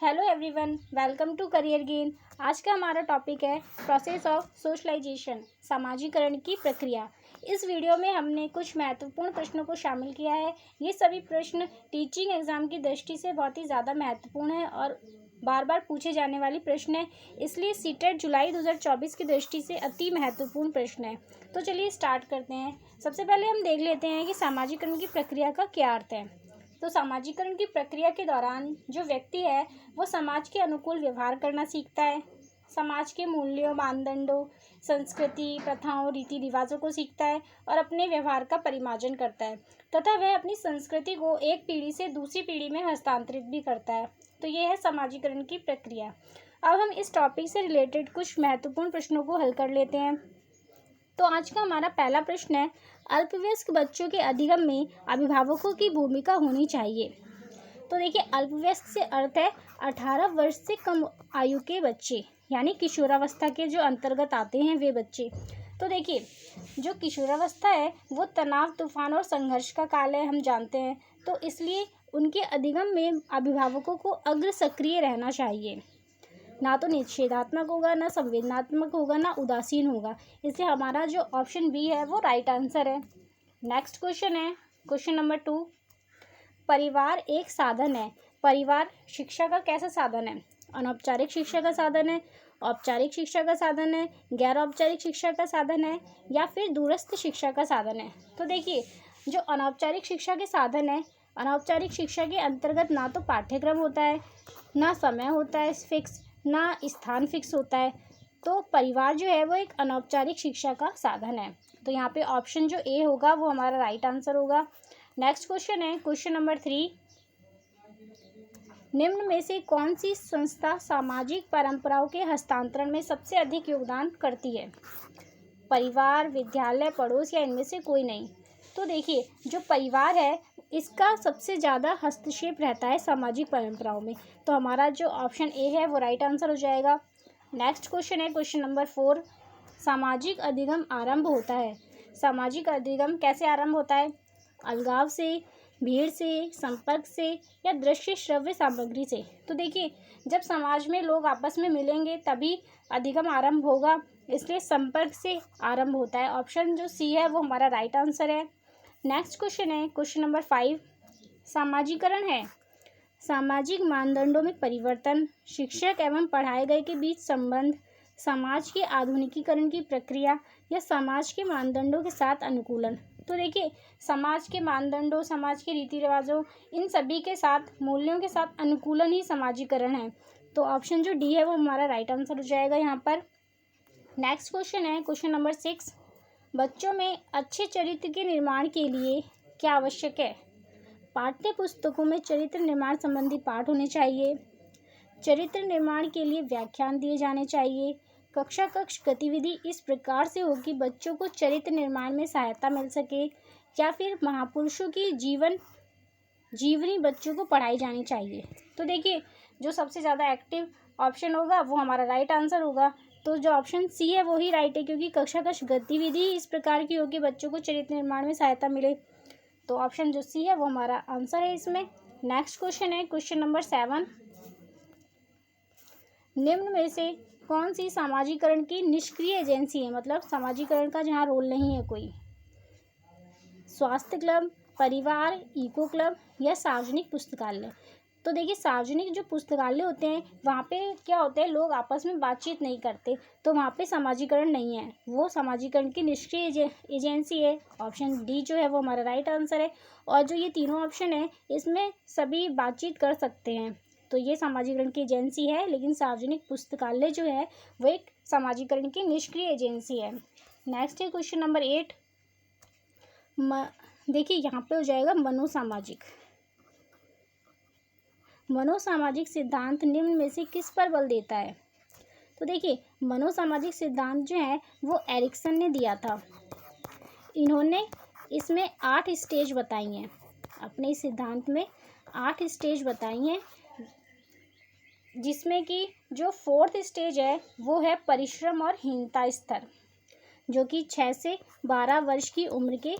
Hello everyone, welcome to career gain. आज का हमारा टॉपिक है प्रोसेस ऑफ सोशलाइजेशन, समाजीकरण की प्रक्रिया। इस वीडियो में हमने कुछ महत्वपूर्ण प्रश्नों को शामिल किया है। ये सभी प्रश्न टीचिंग एग्जाम की दृष्टि से बहुत ही ज़्यादा महत्वपूर्ण है और बार बार पूछे जाने वाली प्रश्न है, इसलिए सीटेट जुलाई 2024 की दृष्टि से अति महत्वपूर्ण प्रश्न है। तो चलिए स्टार्ट करते हैं। सबसे पहले हम देख लेते हैं कि समाजीकरण की प्रक्रिया का क्या अर्थ है। तो समाजीकरण की प्रक्रिया के दौरान जो व्यक्ति है वो समाज के अनुकूल व्यवहार करना सीखता है, समाज के मूल्यों, मानदंडों, संस्कृति, प्रथाओं, रीति रिवाजों को सीखता है और अपने व्यवहार का परिमार्जन करता है तथा वह अपनी संस्कृति को एक पीढ़ी से दूसरी पीढ़ी में हस्तांतरित भी करता है। तो ये है समाजीकरण की प्रक्रिया। अब हम इस टॉपिक से रिलेटेड कुछ महत्वपूर्ण प्रश्नों को हल कर लेते हैं। तो आज का हमारा पहला प्रश्न है, अल्पवयस्क बच्चों के अधिगम में अभिभावकों की भूमिका होनी चाहिए। तो देखिए, अल्पवयस्क से अर्थ है 18 वर्ष से कम आयु के बच्चे, यानी किशोरावस्था के जो अंतर्गत आते हैं वे बच्चे। तो देखिए, जो किशोरावस्था है वो तनाव, तूफान और संघर्ष का काल है, हम जानते हैं। तो इसलिए उनके अधिगम में अभिभावकों को अग्र सक्रिय रहना चाहिए, ना तो निषेधात्मक होगा, ना संवेदनात्मक होगा, ना उदासीन होगा। इसलिए हमारा जो ऑप्शन बी है वो राइट आंसर है। नेक्स्ट क्वेश्चन है, क्वेश्चन नंबर 2, परिवार एक साधन है। परिवार शिक्षा का कैसा साधन है? अनौपचारिक शिक्षा का साधन है, औपचारिक शिक्षा का साधन है, गैर औपचारिक शिक्षा का साधन है या फिर दूरस्थ शिक्षा का साधन है? तो देखिए, जो अनौपचारिक शिक्षा के साधन है, अनौपचारिक शिक्षा के अंतर्गत ना तो पाठ्यक्रम होता है, ना समय होता है फिक्स, ना स्थान फिक्स होता है। तो परिवार जो है वो एक अनौपचारिक शिक्षा का साधन है। तो यहाँ पे ऑप्शन जो ए होगा वो हमारा राइट आंसर होगा। नेक्स्ट क्वेश्चन है, क्वेश्चन नंबर 3, निम्न में से कौन सी संस्था सामाजिक परंपराओं के हस्तांतरण में सबसे अधिक योगदान करती है? परिवार, विद्यालय, पड़ोस या इनमें से कोई नहीं? तो देखिए, जो परिवार है इसका सबसे ज़्यादा हस्तक्षेप रहता है सामाजिक परंपराओं में। तो हमारा जो ऑप्शन ए है वो राइट आंसर हो जाएगा। नेक्स्ट क्वेश्चन है, क्वेश्चन नंबर 4, सामाजिक अधिगम आरंभ होता है। सामाजिक अधिगम कैसे आरंभ होता है? अलगाव से, भीड़ से, संपर्क से या दृश्य श्रव्य सामग्री से? तो देखिए, जब समाज में लोग आपस में मिलेंगे तभी अधिगम आरंभ होगा, इसलिए संपर्क से आरंभ होता है। ऑप्शन जो सी है वो हमारा राइट आंसर है। नेक्स्ट क्वेश्चन है, क्वेश्चन नंबर 5, सामाजीकरण है सामाजिक मानदंडों में परिवर्तन, शिक्षक एवं पढ़ाए गए के बीच संबंध, समाज के आधुनिकीकरण की प्रक्रिया या समाज के मानदंडों के साथ अनुकूलन? तो देखिए, समाज के मानदंडों, समाज के रीति रिवाजों, इन सभी के साथ, मूल्यों के साथ अनुकूलन ही समाजीकरण है। तो ऑप्शन जो डी है वो हमारा राइट आंसर हो जाएगा यहाँ पर। नेक्स्ट क्वेश्चन है, क्वेश्चन नंबर 6, बच्चों में अच्छे चरित्र के निर्माण के लिए क्या आवश्यक है? पाठ्य पुस्तकों में चरित्र निर्माण संबंधी पाठ होने चाहिए, चरित्र निर्माण के लिए व्याख्यान दिए जाने चाहिए, कक्षा कक्ष गतिविधि इस प्रकार से हो कि बच्चों को चरित्र निर्माण में सहायता मिल सके, या फिर महापुरुषों की जीवनी बच्चों को पढ़ाई जानी चाहिए? तो देखिए, जो सबसे ज़्यादा एक्टिव ऑप्शन होगा वो हमारा राइट आंसर होगा। तो जो ऑप्शन सी है वो ही राइट है, क्योंकि कक्षा कक्ष गतिविधि इस प्रकार की होगी बच्चों को चरित्र निर्माण में सहायता मिले। तो ऑप्शन जो सी है वो हमारा आंसर है इसमें। नेक्स्ट क्वेश्चन है, क्वेश्चन नंबर 7, निम्न में से कौन सी समाजीकरण की निष्क्रिय एजेंसी है? मतलब समाजीकरण का जहाँ रोल नहीं है कोई? स्वास्थ्य क्लब, परिवार, इको क्लब या सार्वजनिक पुस्तकालय? तो देखिए, सार्वजनिक जो पुस्तकालय होते हैं वहाँ पे क्या होता है, लोग आपस में बातचीत नहीं करते, तो वहाँ पे समाजीकरण नहीं है, वो समाजीकरण की निष्क्रिय एजेंसी है। ऑप्शन डी जो है वो हमारा राइट आंसर है। और जो ये तीनों ऑप्शन है इसमें सभी बातचीत कर सकते हैं, तो ये समाजीकरण की एजेंसी है, लेकिन सार्वजनिक पुस्तकालय जो है वो एक समाजीकरण की निष्क्रिय एजेंसी है। नेक्स्ट है क्वेश्चन नंबर 8, देखिए यहाँ पे हो जाएगा मनोसामाजिक। मनोसामाजिक सिद्धांत निम्न में से किस पर बल देता है? तो देखिए, मनोसामाजिक सिद्धांत जो है वो एरिक्सन ने दिया था। इन्होंने इसमें 8 स्टेज बताई हैं, अपने इस सिद्धांत में 8 स्टेज बताई हैं, जिसमें कि जो 4th स्टेज है वो है परिश्रम और हीनता स्तर, जो कि 6 से 12 वर्ष की उम्र के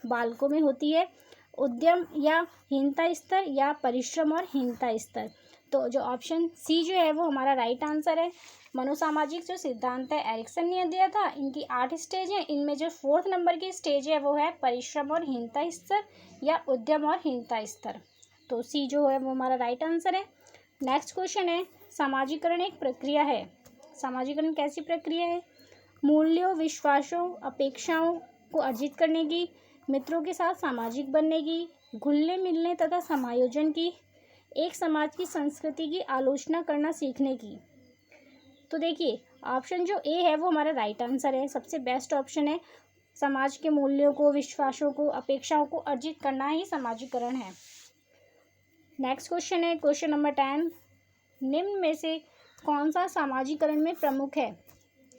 बालकों में होती है। उद्यम या हीनता स्तर या परिश्रम और हीनता स्तर। तो जो ऑप्शन सी जो है वो हमारा राइट आंसर है। मनोसामाजिक जो सिद्धांत है एरिक्सन ने दिया था, इनकी 8 स्टेज हैं। इनमें जो 4th नंबर की स्टेज है वो है परिश्रम और हीनता स्तर या उद्यम और हीनता स्तर। तो सी जो है वो हमारा राइट आंसर है। नेक्स्ट क्वेश्चन है, सामाजिकरण एक प्रक्रिया है। सामाजिकरण कैसी प्रक्रिया है? मूल्यों, विश्वासों, अपेक्षाओं को अर्जित करने की, मित्रों के साथ सामाजिक बनने की, घुलने मिलने तथा समायोजन की, एक समाज की संस्कृति की आलोचना करना सीखने की। तो देखिए ऑप्शन जो ए है वो हमारा राइट आंसर है, सबसे बेस्ट ऑप्शन है। समाज के मूल्यों को, विश्वासों को, अपेक्षाओं को अर्जित करना ही सामाजिकरण है। नेक्स्ट क्वेश्चन है क्वेश्चन नंबर 10, निम्न में से कौन सा सामाजिकरण में प्रमुख है?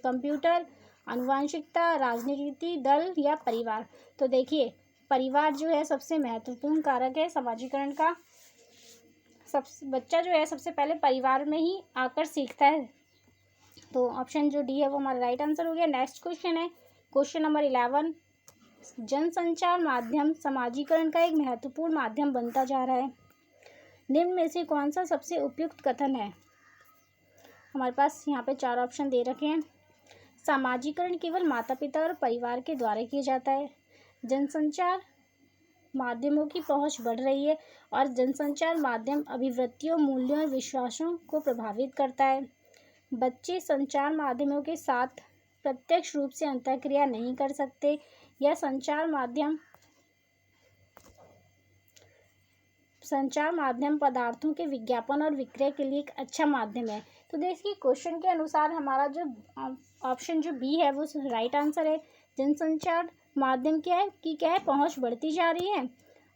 कंप्यूटर, आनुवंशिकता, राजनीति दल या परिवार? तो देखिए परिवार जो है सबसे महत्वपूर्ण कारक है सामाजिकरण का। बच्चा जो है सबसे पहले परिवार में ही आकर सीखता है। तो ऑप्शन जो डी है वो हमारा राइट आंसर हो गया। नेक्स्ट क्वेश्चन है क्वेश्चन नंबर 11, जनसंचार माध्यम सामाजिकरण का एक महत्वपूर्ण माध्यम बनता जा रहा है। निम्न में से कौन सा सबसे उपयुक्त कथन है? हमारे पास यहाँ पे 4 ऑप्शन दे रखे हैं। सामाजिकरण केवल माता पिता और परिवार के द्वारा किया जाता है। जनसंचार माध्यमों की पहुंच बढ़ रही है और जनसंचार माध्यम अभिवृत्तियों, मूल्यों और विश्वासों को प्रभावित करता है। बच्चे संचार माध्यमों के साथ प्रत्यक्ष रूप से अंतःक्रिया नहीं कर सकते। यह संचार माध्यम पदार्थों के विज्ञापन और विक्रय के लिए एक अच्छा माध्यम है। तो देखिए क्वेश्चन के अनुसार हमारा जो ऑप्शन जो बी है वो राइट आंसर है। जनसंचार माध्यम क्या है पहुंच बढ़ती जा रही है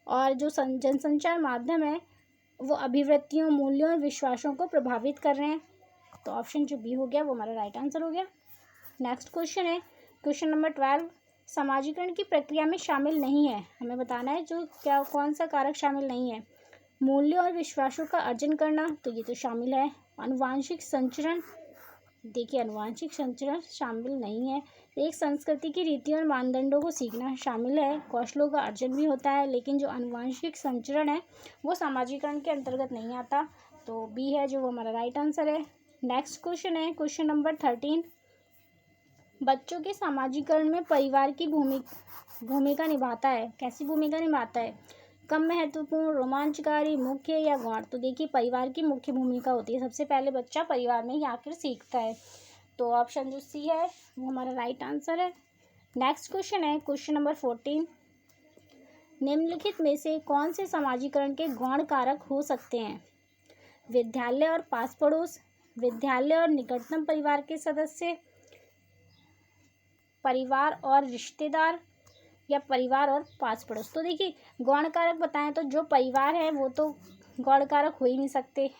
और जो जनसंचार माध्यम है वो अभिवृत्तियों, मूल्यों और विश्वासों को प्रभावित कर रहे हैं। तो ऑप्शन जो बी हो गया वो हमारा राइट आंसर हो गया। नेक्स्ट क्वेश्चन है क्वेश्चन नंबर 12, सामाजिकरण की प्रक्रिया में शामिल नहीं है। हमें बताना है जो कौन सा कारक शामिल नहीं है। मूल्यों और विश्वासों का अर्जन करना, तो ये तो शामिल है। आनुवांशिक संचरण, देखिए आनुवांशिक संचरण शामिल नहीं है। एक संस्कृति की रीतियों और मानदंडों को सीखना शामिल है। कौशलों का अर्जन भी होता है, लेकिन जो आनुवांशिक संचरण है वो सामाजिकरण के अंतर्गत नहीं आता। तो बी है जो वो हमारा राइट आंसर है। नेक्स्ट क्वेश्चन है क्वेश्चन नंबर 13, बच्चों के सामाजिकरण में परिवार की भूमिका निभाता है। कैसी भूमिका निभाता है? कम महत्वपूर्ण, रोमांचकारी, मुख्य या गौण? तो देखिए परिवार की मुख्य भूमिका होती है। सबसे पहले बच्चा परिवार में ही आकर सीखता है। तो ऑप्शन जो सी है वो हमारा राइट आंसर है। नेक्स्ट क्वेश्चन है क्वेश्चन नंबर 14, निम्नलिखित में से कौन से सामाजिकरण के गौण कारक हो सकते हैं? विद्यालय और पास पड़ोस, विद्यालय और निकटतम परिवार के सदस्य, परिवार और रिश्तेदार या परिवार और पास पड़ोस? तो देखिए गौण कारक बताएं तो जो परिवार है वो तो गौण कारक हो ही नहीं सकते।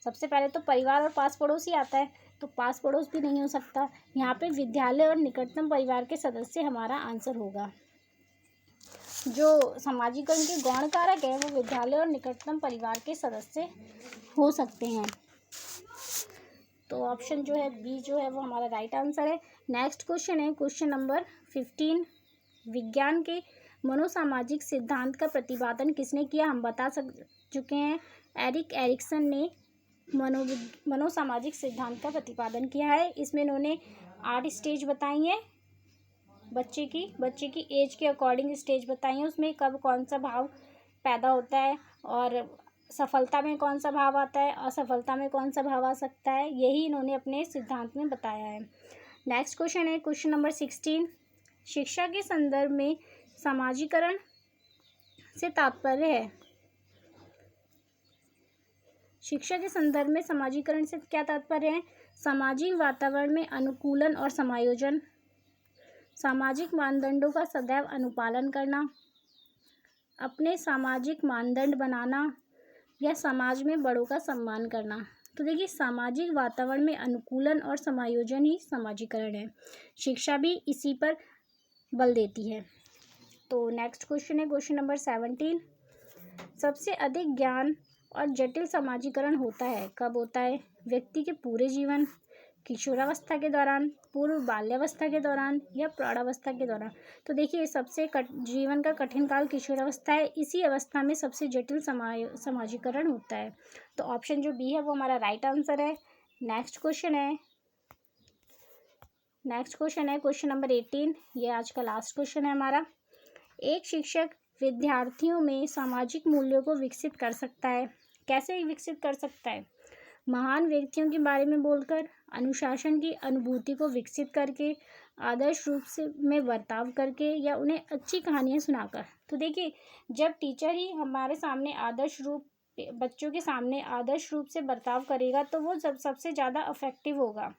सबसे पहले तो परिवार और पास पड़ोस ही आता है, तो पास पड़ोस भी नहीं हो सकता। यहाँ पे विद्यालय और निकटतम परिवार के सदस्य हमारा आंसर होगा। जो सामाजिकरण के गौण कारक है वो विद्यालय और निकटतम परिवार के सदस्य हो सकते हैं। तो ऑप्शन जो है बी जो है वो हमारा राइट आंसर है। नेक्स्ट क्वेश्चन है क्वेश्चन नंबर 15, विज्ञान के मनोसामाजिक सिद्धांत का प्रतिपादन किसने किया? हम बता चुके हैं, एरिक्सन ने मनोसामाजिक सिद्धांत का प्रतिपादन किया है। इसमें इन्होंने 8 स्टेज बताई हैं बच्चे की एज के अकॉर्डिंग स्टेज बताई हैं। उसमें कब कौन सा भाव पैदा होता है और सफलता में कौन सा भाव आता है, असफलता में कौन सा भाव आ सकता है, यही इन्होंने अपने सिद्धांत में बताया है। नेक्स्ट क्वेश्चन है क्वेश्चन नंबर 16, शिक्षा के संदर्भ में सामाजिकरण से तात्पर्य है। शिक्षा के संदर्भ में सामाजिकरण से क्या तात्पर्य है? सामाजिक वातावरण में अनुकूलन और समायोजन, सामाजिक मानदंडों का सदैव अनुपालन करना, अपने सामाजिक मानदंड बनाना या समाज में बड़ों का सम्मान करना। तो देखिए सामाजिक वातावरण में अनुकूलन और समायोजन ही सामाजिकरण है। शिक्षा भी इसी पर बल देती है। तो नेक्स्ट क्वेश्चन है क्वेश्चन नंबर 17, सबसे अधिक ज्ञान और जटिल समाजीकरण होता है कब होता है? व्यक्ति के पूरे जीवन, किशोरावस्था के दौरान, पूर्व बाल्यावस्था के दौरान या प्रौढ़ावस्था के दौरान। तो देखिए सबसे जीवन का कठिन काल किशोरावस्था है। इसी अवस्था में सबसे जटिल समाजीकरण होता है। तो ऑप्शन जो बी है वो हमारा राइट आंसर है। नेक्स्ट क्वेश्चन है क्वेश्चन नंबर 18। ये आज का लास्ट क्वेश्चन है हमारा। एक शिक्षक विद्यार्थियों में सामाजिक मूल्यों को विकसित कर सकता है। कैसे विकसित कर सकता है? महान व्यक्तियों के बारे में बोलकर, अनुशासन की अनुभूति को विकसित करके, आदर्श रूप से में बर्ताव करके या उन्हें अच्छी कहानियाँ सुनाकर। तो देखिए जब टीचर ही हमारे सामने बच्चों के सामने आदर्श रूप से बर्ताव करेगा तो वो सबसे ज़्यादा अफेक्टिव होगा।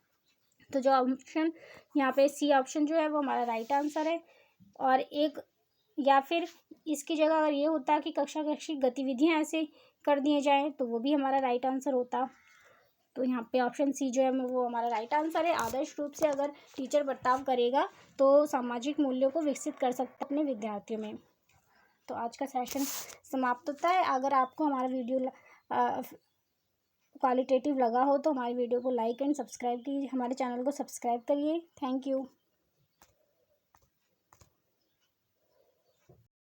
तो जो ऑप्शन यहाँ पे सी ऑप्शन जो है वो हमारा राइट आंसर है। और एक या फिर इसकी जगह अगर ये होता कि कक्षा गतिविधियाँ ऐसे कर दिए जाएँ तो वो भी हमारा राइट आंसर होता। तो यहाँ पे ऑप्शन सी जो है वो हमारा राइट आंसर है। आदर्श रूप से अगर टीचर बर्ताव करेगा तो सामाजिक मूल्यों को विकसित कर सकता है अपने विद्यार्थियों में। तो आज का सेशन समाप्त होता है। अगर आपको हमारा वीडियो क्वालिटेटिव लगा हो तो हमारे वीडियो को लाइक एंड सब्सक्राइब कीजिए, हमारे चैनल को सब्सक्राइब करिए। Thank you.